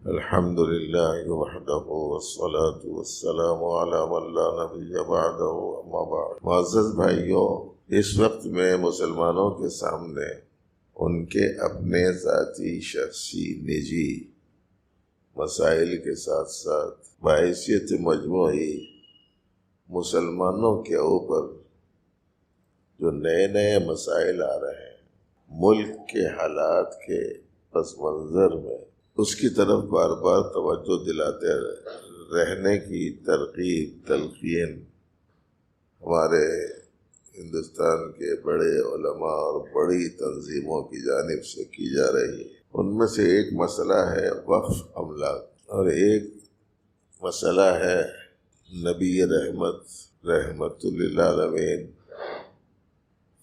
الحمد لله وحده والصلاة والسلام على من لا نبی بعده اما بعد۔ معزز بھائیوں، اس وقت میں مسلمانوں کے سامنے ان کے اپنے ذاتی، شخصی، نجی مسائل کے ساتھ ساتھ بحیثیت مجموعی مسلمانوں کے اوپر جو نئے نئے مسائل آ رہے ہیں، ملک کے حالات کے پس منظر میں اس کی طرف بار بار توجہ دلاتے رہنے کی ترغیب، تلقین ہمارے ہندوستان کے بڑے علماء اور بڑی تنظیموں کی جانب سے کی جا رہی ہے۔ ان میں سے ایک مسئلہ ہے وقف املاک، اور ایک مسئلہ ہے نبی رحمت للعالمین،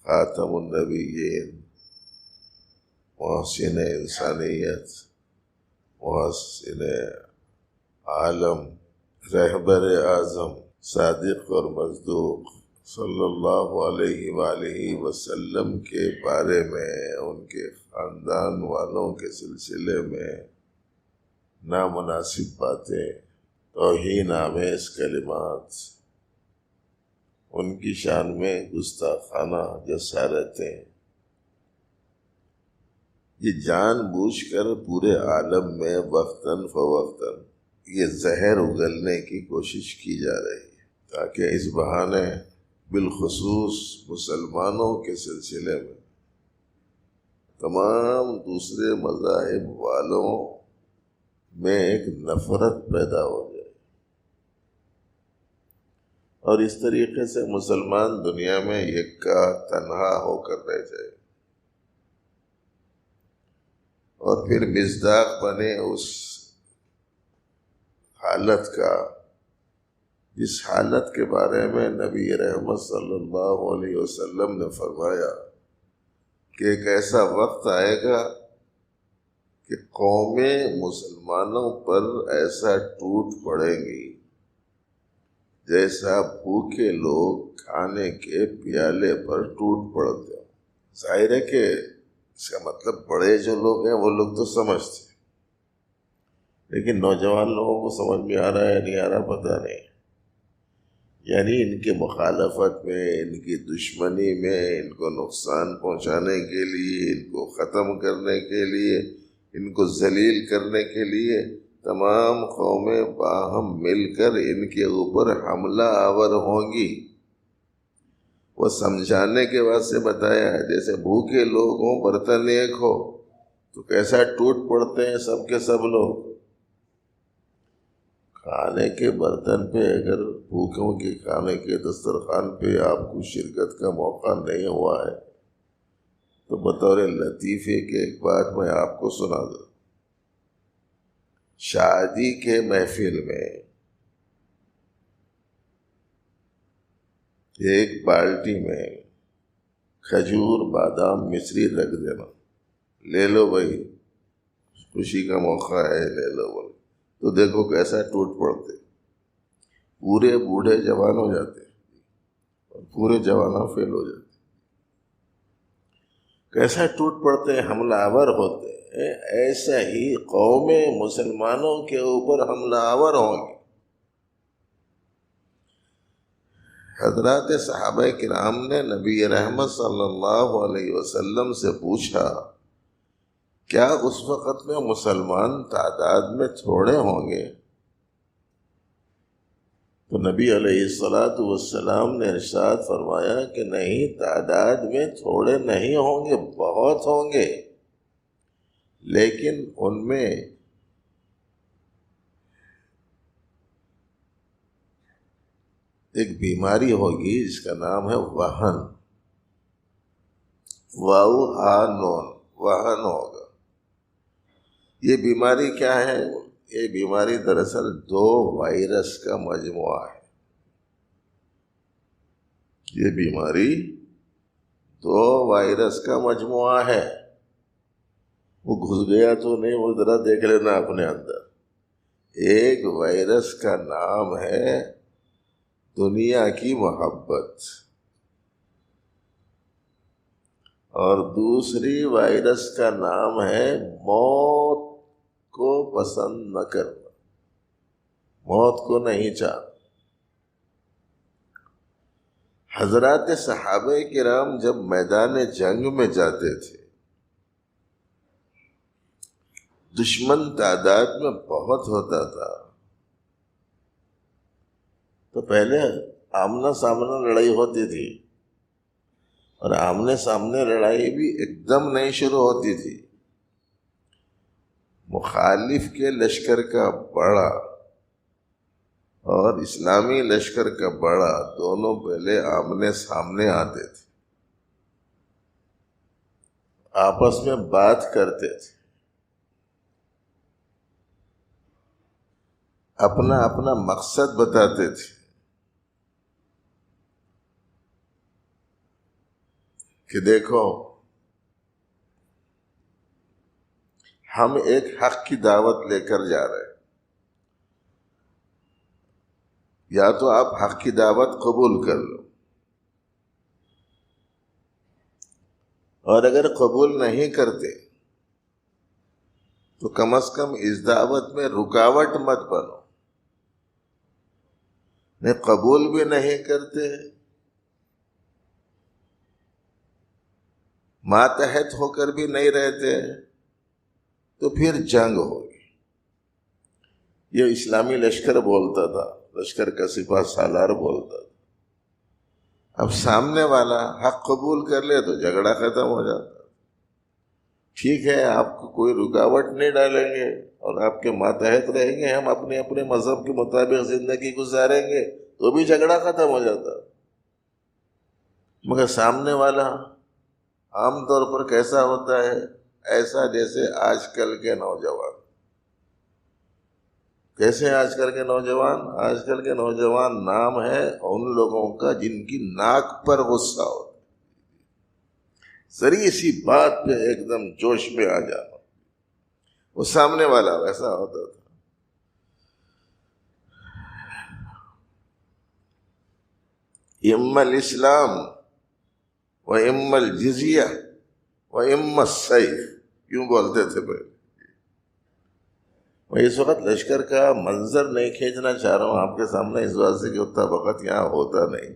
خاتم النبیین، محسن انسانیت، محسن عالم، رہبر اعظم، صادق اور مصدوق صلی اللہ علیہ وآلہ وسلم کے بارے میں، ان کے خاندان والوں کے سلسلے میں نامناسب باتیں، توہین آمیز کلمات، ان کی شان میں گستاخانہ جسارتیں، یہ جان بوجھ کر پورے عالم میں وقتاً فوقتاً یہ زہر اگلنے کی کوشش کی جا رہی ہے، تاکہ اس بہانے بالخصوص مسلمانوں کے سلسلے میں تمام دوسرے مذاہب والوں میں ایک نفرت پیدا ہو جائے، اور اس طریقے سے مسلمان دنیا میں یکا تنہا ہو کر رہ جائے، اور پھر مصداق بنے اس حالت کا جس حالت کے بارے میں نبی رحمت صلی اللہ علیہ وسلم نے فرمایا کہ ایک ایسا وقت آئے گا کہ قومیں مسلمانوں پر ایسا ٹوٹ پڑیں گی جیسا بھوکے لوگ کھانے کے پیالے پر ٹوٹ پڑتے ہیں۔ ظاہر ہے کہ اس کا مطلب بڑے جو لوگ ہیں وہ لوگ تو سمجھتے، لیکن نوجوان لوگوں کو سمجھ میں آ رہا ہے نہیں آ رہا پتہ نہیں، یعنی ان کے مخالفت میں، ان کی دشمنی میں، ان کو نقصان پہنچانے کے لیے، ان کو ختم کرنے کے لیے، ان کو ذلیل کرنے کے لیے تمام قومیں باہم مل کر ان کے اوپر حملہ آور ہوں گی۔ وہ سمجھانے کے واسطے بتایا ہے، جیسے بھوکے لوگ ہوں، برتن ایک ہو تو کیسا ٹوٹ پڑتے ہیں سب کے سب لوگ۔ کھانے کے برتن پہ اگر بھوکوں کے کھانے کے دسترخوان پہ آپ کو شرکت کا موقع نہیں ہوا ہے تو بطور لطیفے کے ایک بات میں آپ کو سنا دوں۔ شادی کے محفل میں ایک بالٹی میں کھجور، بادام، مصری رکھ دینا، لے لو بھائی، خوشی کا موقع ہے، لے لو بھائی، تو دیکھو کیسا ٹوٹ پڑتے، پورے بوڑھے جوان ہو جاتے اور پورے جوانوں فیل ہو جاتے، کیسا ٹوٹ پڑتے، حملہ آور ہوتے ہیں۔ ایسا ہی قومیں مسلمانوں کے اوپر حملہ آور ہوں گے۔ حضرات صحابہ کرام نے نبی رحمت صلی اللہ علیہ وسلم سے پوچھا، کیا اس وقت میں مسلمان تعداد میں تھوڑے ہوں گے؟ تو نبی علیہ السلام نے ارشاد فرمایا کہ نہیں، تعداد میں تھوڑے نہیں ہوں گے، بہت ہوں گے، لیکن ان میں ایک بیماری ہوگی جس کا نام ہے وہن، واو ہا نون، وہن ہوگا۔ یہ بیماری کیا ہے؟ یہ بیماری دراصل 2 وائرس کا مجموعہ ہے۔ یہ بیماری 2 وائرس کا مجموعہ ہے۔ وہ گھس گیا تو نہیں، وہ ذرا دیکھ لینا اپنے اندر۔ ایک وائرس کا نام ہے دنیا کی محبت، اور دوسری وائرس کا نام ہے موت کو پسند نہ کرنا، موت کو نہیں چاہنا۔ حضرات صحابہ کرام جب میدان جنگ میں جاتے تھے، دشمن تعداد میں بہت ہوتا تھا، تو پہلے آمنا سامنا لڑائی ہوتی تھی، اور آمنے سامنے لڑائی بھی ایک دم نہیں شروع ہوتی تھی۔ مخالف کے لشکر کا بڑا اور اسلامی لشکر کا بڑا دونوں پہلے آمنے سامنے آتے تھے، آپس میں بات کرتے تھے، اپنا اپنا مقصد بتاتے تھے کہ دیکھو ہم ایک حق کی دعوت لے کر جا رہے ہیں، یا تو آپ حق کی دعوت قبول کر لو، اور اگر قبول نہیں کرتے تو کم از کم اس دعوت میں رکاوٹ مت بنو۔ نہیں قبول بھی نہیں کرتے، ماتحت ہو کر بھی نہیں رہتے، تو پھر جنگ ہوگی۔ یہ اسلامی لشکر بولتا تھا، لشکر کا سپاہ سالار بولتا تھا۔ اب سامنے والا حق قبول کر لے تو جھگڑا ختم ہو جاتا۔ ٹھیک ہے، آپ کو کوئی رکاوٹ نہیں ڈالیں گے اور آپ کے ماتحت رہیں گے، ہم اپنے اپنے مذہب کے مطابق زندگی گزاریں گے، تو بھی جھگڑا ختم ہو جاتا۔ مگر سامنے والا عام طور پر کیسا ہوتا ہے؟ ایسا جیسے آج کل کے نوجوان۔ کیسے آج کل کے نوجوان؟ آج کل کے نوجوان نام ہے ان لوگوں کا جن کی ناک پر غصہ ہوتا، ذری سی بات پہ ایک دم جوش میں آ جانا۔ وہ سامنے والا ویسا ہوتا تھا۔ اما الاسلام و اما الجزیہ و اما السیف، کیوں بولتے تھے پہلے؟ میں اس وقت لشکر کا منظر نہیں کھینچنا چاہ رہا ہوں آپ کے سامنے، اس وجہ سے کہ اتنا وقت یہاں ہوتا نہیں۔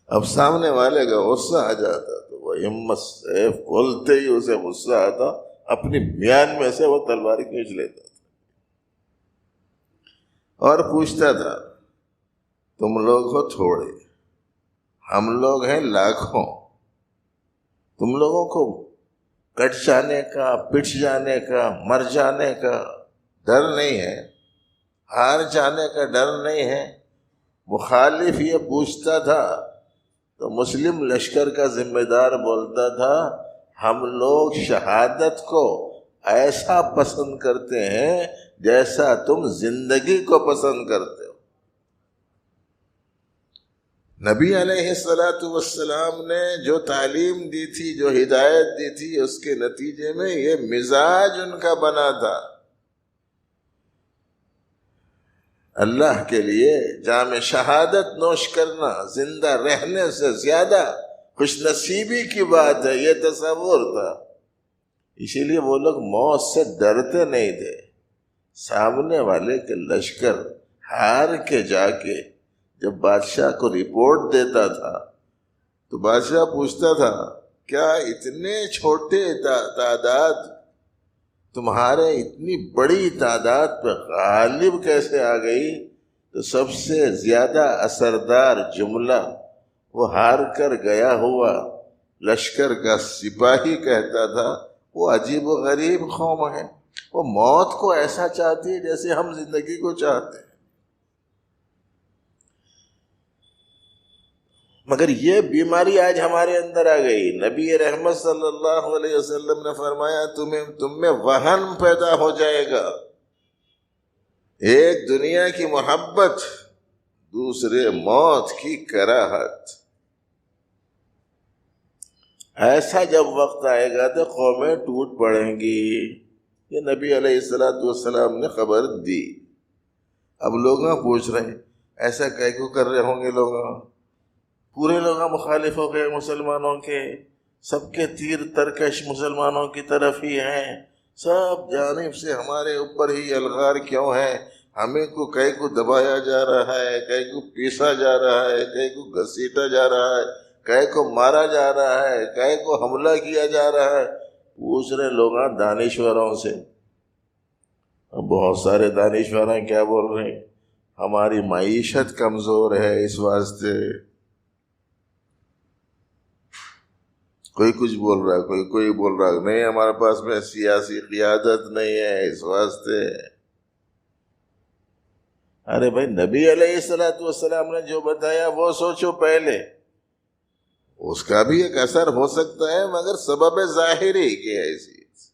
اب سامنے والے کا غصہ آ جاتا تو وہ اما السیف بولتے ہی اسے غصہ آتا، اپنی میان میں سے وہ تلوار کھینچ لیتا تھا اور پوچھتا تھا تم لوگ ہو تھوڑے، ہم لوگ ہیں لاکھوں، تم لوگوں کو کٹ جانے کا، پٹ جانے کا، مر جانے کا ڈر نہیں ہے، ہار جانے کا ڈر نہیں ہے۔ مخالف یہ پوچھتا تھا تو مسلم لشکر کا ذمہ دار بولتا تھا ہم لوگ شہادت کو ایسا پسند کرتے ہیں جیسا تم زندگی کو پسند کرتے ہو۔ نبی علیہ السلام نے جو تعلیم دی تھی، جو ہدایت دی تھی، اس کے نتیجے میں یہ مزاج ان کا بنا تھا۔ اللہ کے لیے جام شہادت نوش کرنا زندہ رہنے سے زیادہ خوش نصیبی کی بات ہے، یہ تصور تھا۔ اسی لیے وہ لوگ موت سے ڈرتے نہیں تھے۔ سامنے والے کے لشکر ہار کے جا کے جب بادشاہ کو رپورٹ دیتا تھا تو بادشاہ پوچھتا تھا کیا اتنے چھوٹے تعداد تمہارے اتنی بڑی تعداد پہ غالب کیسے آ گئی؟ تو سب سے زیادہ اثردار جملہ وہ ہار کر گیا ہوا لشکر کا سپاہی کہتا تھا وہ عجیب و غریب قوم ہے، وہ موت کو ایسا چاہتی ہے جیسے ہم زندگی کو چاہتے ہیں۔ مگر یہ بیماری آج ہمارے اندر آ گئی۔ نبی رحمت صلی اللہ علیہ وسلم نے فرمایا تم میں وہن پیدا ہو جائے گا، ایک دنیا کی محبت، دوسرے موت کی کراہت۔ ایسا جب وقت آئے گا تو قومیں ٹوٹ پڑیں گی، یہ نبی علیہ السلام نے خبر دی۔ اب لوگ پوچھ رہے ہیں ایسا کیوں کر رہے ہوں گے؟ لوگ پورے لوگ مخالف ہو گئے مسلمانوں کے، سب کے تیر ترکش مسلمانوں کی طرف ہی ہیں، سب جانب سے ہمارے اوپر ہی الغار کیوں ہے؟ ہمیں کو کئی کو دبایا جا رہا ہے، کئی کو پیسا جا رہا ہے، کئی کو گھسیٹا جا رہا ہے، کئی کو مارا جا رہا ہے، کئی کو حملہ کیا جا رہا ہے۔ پوچھ رہے لوگ دانشوروں سے، بہت سارے دانشوراں کیا بول رہے ہیں؟ ہماری معیشت کمزور ہے، اس واسطے کوئی کچھ بول رہا ہے، کوئی بول رہا ہے نہیں ہمارے پاس میں سیاسی قیادت نہیں ہے اس واسطے۔ ارے بھائی، نبی علیہ السلام نے جو بتایا وہ سوچو پہلے، اس کا بھی ایک اثر ہو سکتا ہے مگر سبب ظاہری کی حیثیت،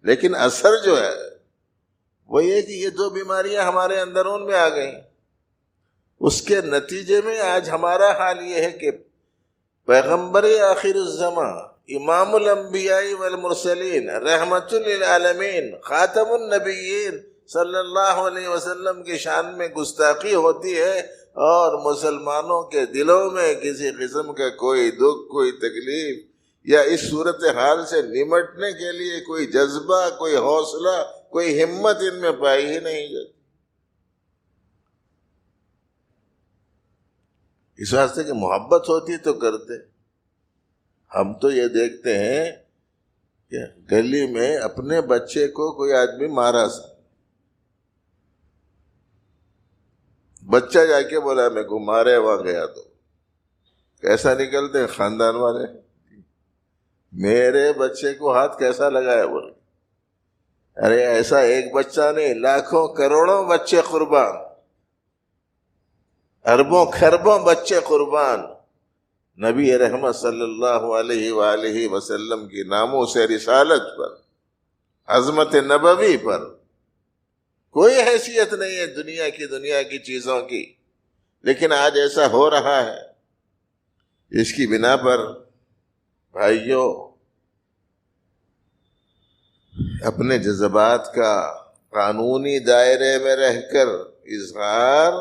لیکن اثر جو ہے وہ یہ کہ یہ دو بیماریاں ہمارے اندرون میں آ گئیں، اس کے نتیجے میں آج ہمارا حال یہ ہے کہ پیغمبر آخر الزمان، امام الانبیاء والمرسلین، رحمت للعالمین، خاتم النبیین صلی اللہ علیہ وسلم کی شان میں گستاخی ہوتی ہے، اور مسلمانوں کے دلوں میں کسی قسم کا کوئی دکھ، کوئی تکلیف یا اس صورتحال سے نمٹنے کے لیے کوئی جذبہ، کوئی حوصلہ، کوئی ہمت ان میں پائی ہی نہیں جاتی۔ اس واسطے کہ محبت ہوتی تو کرتے۔ ہم تو یہ دیکھتے ہیں کہ گلی میں اپنے بچے کو کوئی آدمی مارا سا، بچہ جا کے بولا میں کو مارے، وہاں گیا تو کیسا نکلتے ہیں خاندان والے، میرے بچے کو ہاتھ کیسا لگایا بولے؟ ارے ایسا ایک بچہ نہیں، لاکھوں کروڑوں بچے قربان، اربوں خربوں بچے قربان نبی رحمت صلی اللہ علیہ وآلہ وسلم کی ناموس رسالت پر، عظمت نبوی پر۔ کوئی حیثیت نہیں ہے دنیا کی چیزوں کی، لیکن آج ایسا ہو رہا ہے۔ اس کی بنا پر بھائیوں، اپنے جذبات کا قانونی دائرے میں رہ کر اظہار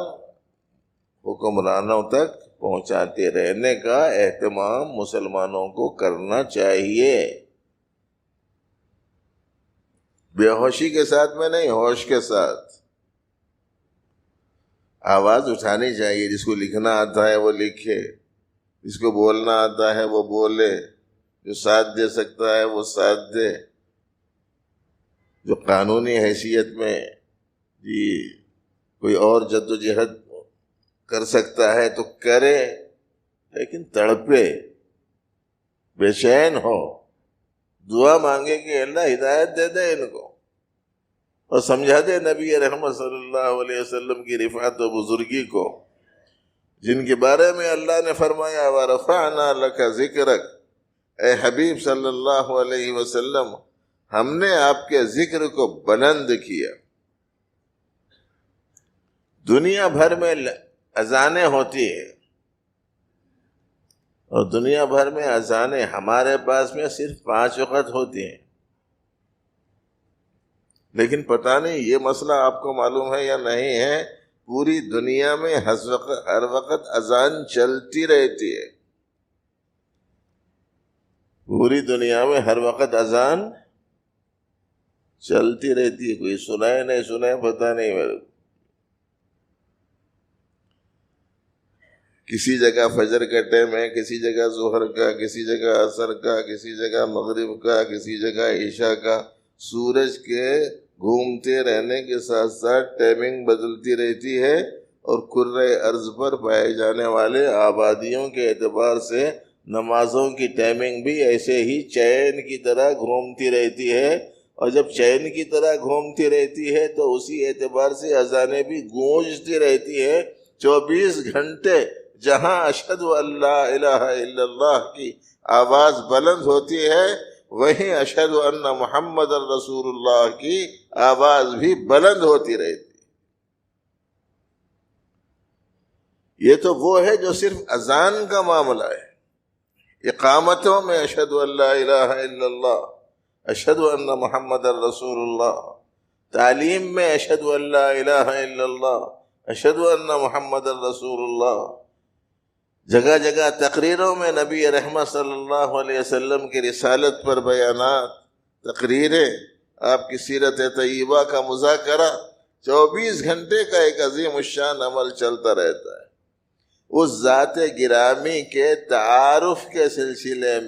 حکمرانوں تک پہنچاتے رہنے کا اہتمام مسلمانوں کو کرنا چاہیے، بے ہوشی کے ساتھ میں نہیں، ہوش کے ساتھ آواز اٹھانی چاہیے۔ جس کو لکھنا آتا ہے وہ لکھے، جس کو بولنا آتا ہے وہ بولے، جو ساتھ دے سکتا ہے وہ ساتھ دے، جو قانونی حیثیت میں کوئی اور جدوجہد کر سکتا ہے تو کرے، لیکن تڑپے، بے چین ہو، دعا مانگے کہ اللہ ہدایت دے دے ان کو، اور سمجھا دے نبی رحمت صلی اللہ علیہ وسلم کی رفعت و بزرگی کو، جن کے بارے میں اللہ نے فرمایا وَرَفَعْنَا لَكَ ذِكْرَكَ، اے حبیب صلی اللہ علیہ وسلم ہم نے آپ کے ذکر کو بلند کیا۔ دنیا بھر میں اذانیں ہوتی ہیں، اور دنیا بھر میں اذانیں ہمارے پاس میں صرف 5 وقت ہوتی ہیں، لیکن پتہ نہیں یہ مسئلہ آپ کو معلوم ہے یا نہیں ہے، پوری دنیا میں ہر وقت اذان چلتی رہتی ہے، پوری دنیا میں ہر وقت اذان چلتی رہتی ہے۔ کوئی سنائے نہیں سنائے پتہ نہیں میرے کو، کسی جگہ فجر کا ٹائم ہے، کسی جگہ ظہر کا، کسی جگہ عصر کا، کسی جگہ مغرب کا، کسی جگہ عشاء کا۔ سورج کے گھومتے رہنے کے ساتھ ساتھ ٹائمنگ بدلتی رہتی ہے، اور کرۂ ارض پر پائے جانے والے آبادیوں کے اعتبار سے نمازوں کی ٹائمنگ بھی ایسے ہی چین کی طرح گھومتی رہتی ہے، اور جب چین کی طرح گھومتی رہتی ہے تو اسی اعتبار سے اذانیں بھی گونجتی رہتی ہیں۔ 24 گھنٹے جہاں اشہد ان لا الہ الا اللہ کی آواز بلند ہوتی ہے، وہیں اشہد ان محمد رسول اللہ کی آواز بھی بلند ہوتی رہتی ہے۔ یہ تو وہ ہے جو صرف اذان کا معاملہ ہے۔ اقامتوں میں اشہد ان لا الہ الا اللہ، اشہد ان محمد رسول اللہ، تعلیم میں اشہد ان لا الہ الا اللہ، اشہد ان محمد رسول اللہ، جگہ جگہ تقریروں میں نبی رحمت صلی اللہ علیہ وسلم کی رسالت پر بیانات، تقریریں، آپ کی سیرت طیبہ کا مذاکرہ، 24 گھنٹے کا ایک عظیم الشان عمل چلتا رہتا ہے۔ اس ذات گرامی کے تعارف کے سلسلے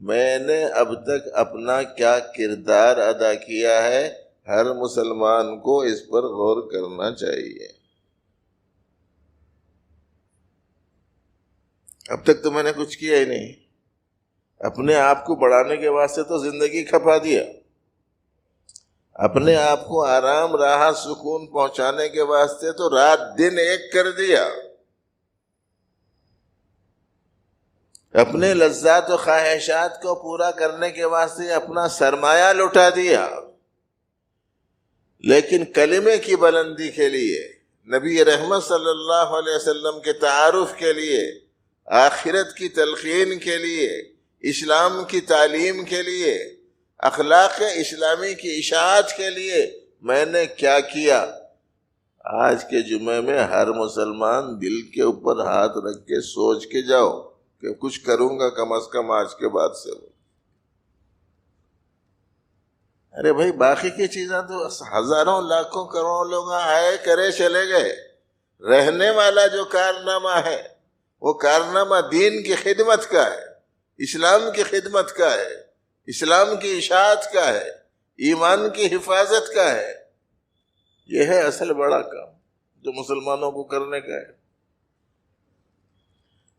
میں نے اب تک اپنا کیا کردار ادا کیا ہے، ہر مسلمان کو اس پر غور کرنا چاہیے۔ اب تک تو میں نے کچھ کیا ہی نہیں، اپنے آپ کو بڑھانے کے واسطے تو زندگی کھپا دیا، اپنے آپ کو آرام، راحت، سکون پہنچانے کے واسطے تو رات دن ایک کر دیا، اپنے لذات و خواہشات کو پورا کرنے کے واسطے اپنا سرمایہ لٹا دیا۔ لیکن کلمے کی بلندی کے لیے، نبی رحمت صلی اللہ علیہ وسلم کے تعارف کے لیے، آخرت کی تلقین کے لیے، اسلام کی تعلیم کے لیے، اخلاق اسلامی کی اشاعت کے لیے میں نے کیا کیا؟ آج کے جمعے میں ہر مسلمان دل کے اوپر ہاتھ رکھ کے سوچ کے جاؤ کہ کچھ کروں گا کم از کم آج کے بعد سے۔ ارے بھائی، باقی کی چیزیں تو ہزاروں لاکھوں کروڑوں لوگ آئے کرے چلے گئے، رہنے والا جو کارنامہ ہے وہ کارنامہ دین کی خدمت کا ہے، اسلام کی خدمت کا ہے، اسلام کی اشاعت کا ہے، ایمان کی حفاظت کا ہے۔ یہ ہے اصل بڑا کام جو مسلمانوں کو کرنے کا ہے،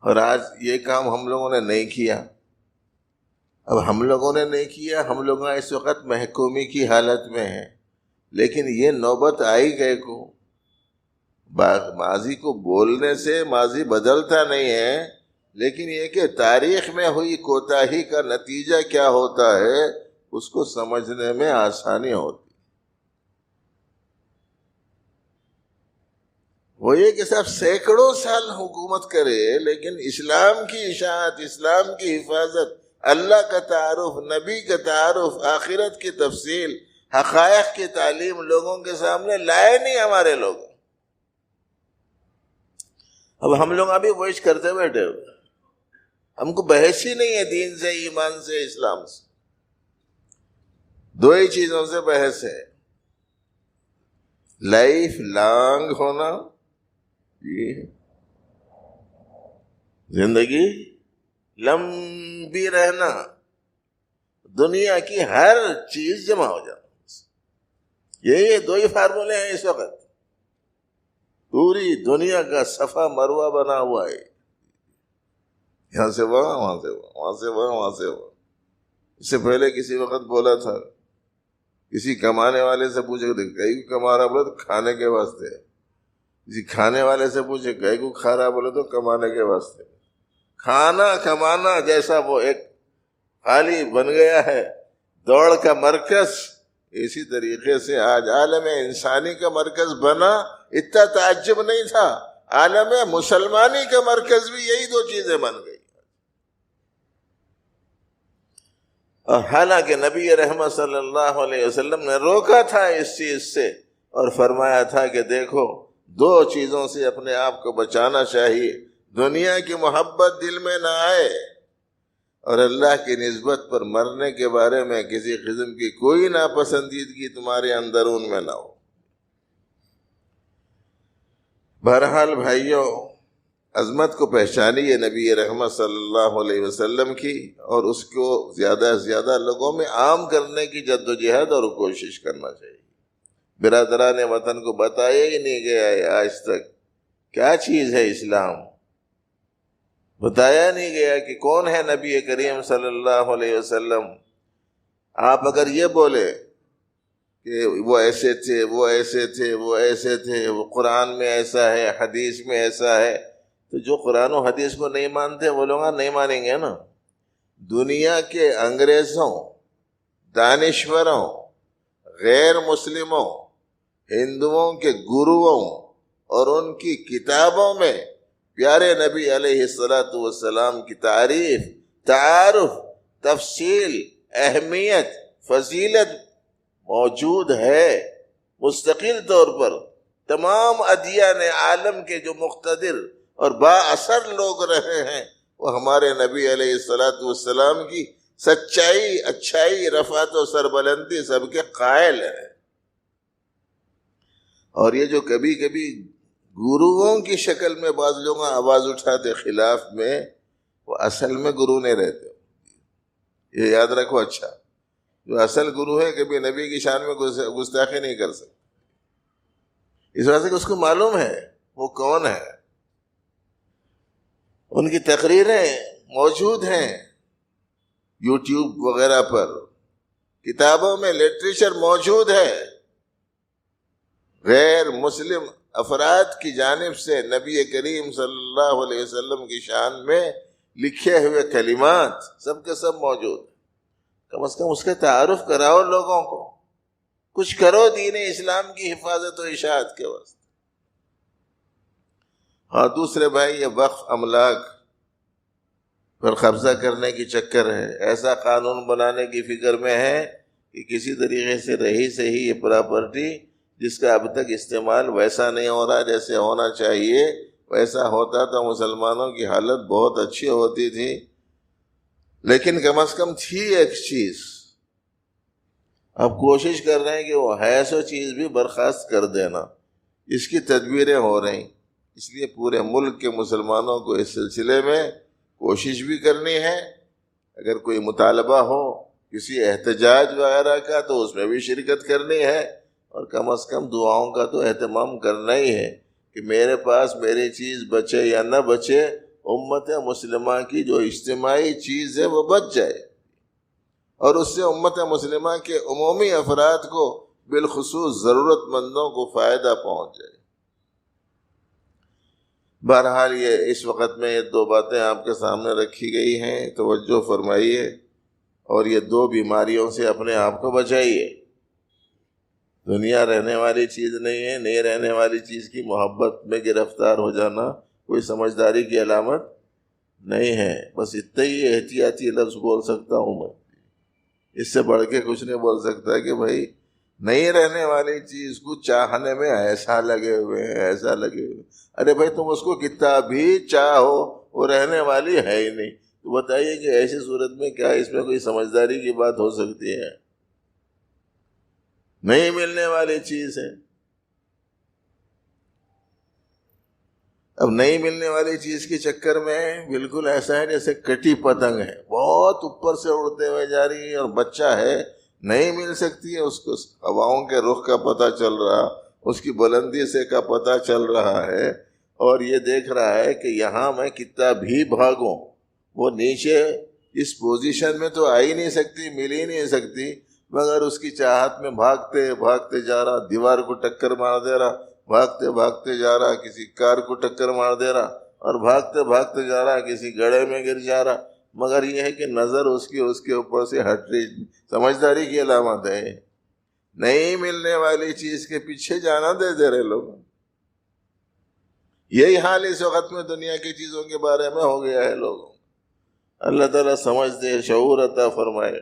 اور آج یہ کام ہم لوگوں نے نہیں کیا۔ اب ہم لوگوں نے نہیں کیا، ہم لوگ اس وقت محکومی کی حالت میں ہیں، لیکن یہ نوبت آئی گئے کو، ماضی کو بولنے سے ماضی بدلتا نہیں ہے، لیکن یہ کہ تاریخ میں ہوئی کوتاہی کا نتیجہ کیا ہوتا ہے اس کو سمجھنے میں آسانی ہوتی۔ وہ یہ کہ صاحب سینکڑوں سال حکومت کرے، لیکن اسلام کی اشاعت، اسلام کی حفاظت، اللہ کا تعارف، نبی کا تعارف، آخرت کی تفصیل، حقائق کی تعلیم لوگوں کے سامنے لائے نہیں ہمارے لوگ۔ اب ہم لوگ ابھی وہی کرتے بیٹھے ہوئے، ہم کو بحث ہی نہیں ہے دین سے، ایمان سے، اسلام سے۔ دو ہی چیزوں سے بحث ہے، لائف لانگ ہونا، یہ زندگی لمبی رہنا، دنیا کی ہر چیز جمع ہو جانا، یہ دو ہی فارمولے ہیں اس وقت۔ پوری دنیا کا صفا مروہ بنا ہوا ہے، یہاں سے وہاں، وہاں سے وہاں، وہاں سے وہاں، وہاں سے وہاں۔ اس سے پہلے کسی وقت بولا تھا، کسی کمانے والے سے پوچھے کئی کو کما رہا، بولے تو کھانے کے واسطے، کسی کھانے والے سے پوچھے کئی کو کھا رہا، بولے تو کمانے کے واسطے۔ کھانا کمانا جیسا وہ ایک خالی بن گیا ہے دوڑ کا مرکز، اسی طریقے سے آج عالم انسانی کا مرکز بنا۔ اتنا تعجب نہیں تھا، عالم مسلمانی کا مرکز بھی یہی دو چیزیں بن گئی۔ اور حالانکہ نبی رحمت صلی اللہ علیہ وسلم نے روکا تھا اس چیز سے، اور فرمایا تھا کہ دیکھو، دو چیزوں سے اپنے آپ کو بچانا چاہیے، دنیا کی محبت دل میں نہ آئے، اور اللہ کی نسبت پر مرنے کے بارے میں کسی قسم کی کوئی ناپسندیدگی تمہارے اندرون میں نہ ہو۔ بہرحال بھائیوں، عظمت کو پہچانیے نبی رحمت صلی اللہ علیہ وسلم کی، اور اس کو زیادہ سے زیادہ لوگوں میں عام کرنے کی جدوجہد اور کوشش کرنا چاہیے۔ برادران وطن کو بتایا ہی نہیں گیا ہے آج تک کیا چیز ہے اسلام، بتایا نہیں گیا کہ کون ہے نبی کریم صلی اللہ علیہ وسلم۔ آپ اگر یہ بولے کہ وہ ایسے تھے، وہ ایسے تھے، وہ ایسے تھے، وہ قرآن میں ایسا ہے، حدیث میں ایسا ہے، تو جو قرآن و حدیث کو نہیں مانتے وہ لوگ نہیں مانیں گے نا۔ دنیا کے انگریزوں، دانشوروں، غیر مسلموں، ہندوؤں کے گروؤں اور ان کی کتابوں میں پیارے نبی علیہ الصلاۃ والسلام کی تعریف، تعارف، تفصیل، اہمیت، فضیلت موجود ہے مستقل طور پر۔ تمام ادیان عالم کے جو مقتدر اور با اثر لوگ رہے ہیں وہ ہمارے نبی علیہ الصلوۃ والسلام کی سچائی، اچھائی، رفعت و سربلندی سب کے قائل ہیں۔ اور یہ جو کبھی کبھی گروؤں کی شکل میں بعض لوگ آواز اٹھاتے خلاف میں، وہ اصل میں گرو نہیں رہتے، یہ یاد رکھو۔ اچھا، جو اصل گرو ہے کبھی نبی کی شان میں گستاخی نہیں کر سکتے، اس وجہ سے کہ اس کو معلوم ہے وہ کون ہے۔ ان کی تقریریں موجود ہیں یوٹیوب وغیرہ پر، کتابوں میں لٹریچر موجود ہے، غیر مسلم افراد کی جانب سے نبی کریم صلی اللہ علیہ وسلم کی شان میں لکھے ہوئے کلمات سب کے سب موجود ہیں۔ کم از کم اس کا تعارف کراؤ لوگوں کو، کچھ کرو دین اسلام کی حفاظت و اشاعت کے واسطے۔ ہاں دوسرے بھائی، یہ وقف املاک پر قبضہ کرنے کی چکر ہے، ایسا قانون بنانے کی فکر میں ہے کہ کسی طریقے سے رہی سے ہی یہ پراپرٹی جس کا اب تک استعمال ویسا نہیں ہو رہا جیسے ہونا چاہیے، ویسا ہوتا تو مسلمانوں کی حالت بہت اچھی ہوتی تھی۔ لیکن کم از کم تھی ایک چیز، اب کوشش کر رہے ہیں کہ وہ ہے سو چیز بھی برخاست کر دینا، اس کی تدبیریں ہو رہی، اس لیے پورے ملک کے مسلمانوں کو اس سلسلے میں کوشش بھی کرنی ہے۔ اگر کوئی مطالبہ ہو کسی احتجاج وغیرہ کا تو اس میں بھی شرکت کرنی ہے، اور کم از کم دعاؤں کا تو اہتمام کرنا ہی ہے کہ میرے پاس میری چیز بچے یا نہ بچے، امت مسلمہ کی جو اجتماعی چیز ہے وہ بچ جائے، اور اس سے امت مسلمہ کے عمومی افراد کو بالخصوص ضرورت مندوں کو فائدہ پہنچ جائے۔ بہرحال یہ اس وقت میں یہ دو باتیں آپ کے سامنے رکھی گئی ہیں، توجہ فرمائیے، اور یہ دو بیماریوں سے اپنے آپ کو بچائیے۔ دنیا رہنے والی چیز نہیں ہے، نہیں رہنے والی چیز کی محبت میں گرفتار ہو جانا کوئی سمجھداری کی علامت نہیں ہے۔ بس اتنا ہی احتیاطی لفظ بول سکتا ہوں میں، اس سے بڑھ کے کچھ نہیں بول سکتا کہ بھائی نہیں رہنے والی چیز کو چاہنے میں ایسا لگے ہوئے ہیں، ایسا لگے ہوئے۔ ارے بھائی تم اس کو کتنا بھی چاہو وہ رہنے والی ہے ہی نہیں، تو بتائیے کہ ایسی صورت میں کیا اس میں کوئی سمجھداری کی بات ہو سکتی ہے؟ نہیں ملنے والی چیز ہے۔ اب نہیں ملنے والی چیز کے چکر میں بالکل ایسا ہے جیسے کٹی پتنگ ہے، بہت اوپر سے اڑتے ہوئے جا رہی ہے، اور بچہ ہے نہیں مل سکتی ہے، اس کو ہواؤں کے رخ کا پتہ چل رہا، اس کی بلندی سے کا پتہ چل رہا ہے، اور یہ دیکھ رہا ہے کہ یہاں میں کتنا بھی بھاگوں وہ نیچے اس پوزیشن میں تو آ ہی نہیں سکتی، مل ہی نہیں سکتی، مگر اس کی چاہت میں بھاگتے بھاگتے جا رہا، دیوار کو ٹکر مار دے رہا، بھاگتے بھاگتے جا رہا، کسی کار کو ٹکر مار دے رہا، اور بھاگتے بھاگتے جا رہا، کسی گڑھے میں گر جا رہا، مگر یہ ہے کہ نظر اس کے اوپر سے ہٹ رہی۔ سمجھداری کی علامت ہے۔ نہیں ملنے والی چیز کے پیچھے جانا دے رہے لوگ۔ یہی حال اس وقت میں دنیا کی چیزوں کے بارے میں ہو گیا ہے لوگوں۔ اللہ تعالیٰ سمجھ دے، شعور عطا فرمائے۔